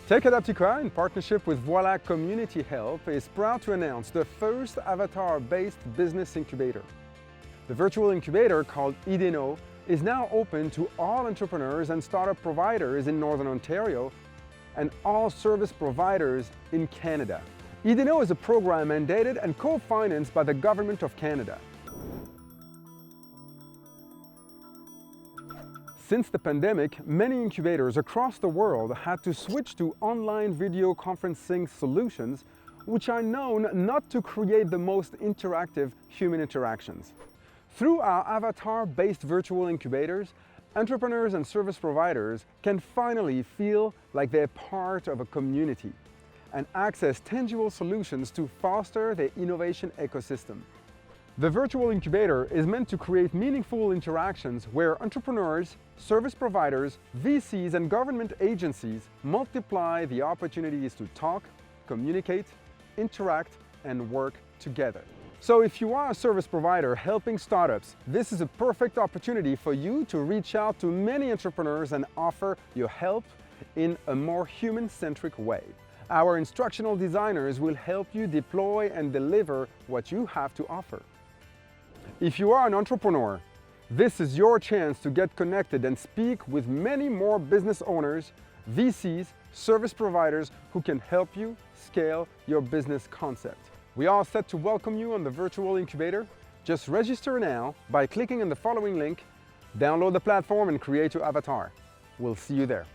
Tech-AdaptiKa, in partnership with Voila Community Help, is proud to announce the first avatar-based business incubator. The virtual incubator, called IDENO, is now open to all entrepreneurs and startup providers in Northern Ontario and all service providers in Canada. IDENO is a program mandated and co-financed by the Government of Canada. Since the pandemic, many incubators across the world had to switch to online video conferencing solutions, which are known not to create the most interactive human interactions. Through our avatar-based virtual incubators, entrepreneurs and service providers can finally feel like they're part of a community and access tangible solutions to foster their innovation ecosystem. The virtual incubator is meant to create meaningful interactions where entrepreneurs, service providers, VCs, and government agencies multiply the opportunities to talk, communicate, interact, and work together. So if you are a service provider helping startups, this is a perfect opportunity for you to reach out to many entrepreneurs and offer your help in a more human-centric way. Our instructional designers will help you deploy and deliver what you have to offer. If you are an entrepreneur, this is your chance to get connected and speak with many more business owners, VCs, service providers who can help you scale your business concept. We are set to welcome you on the virtual incubator. Just register now by clicking on the following link, download the platform and create your avatar. We'll see you there.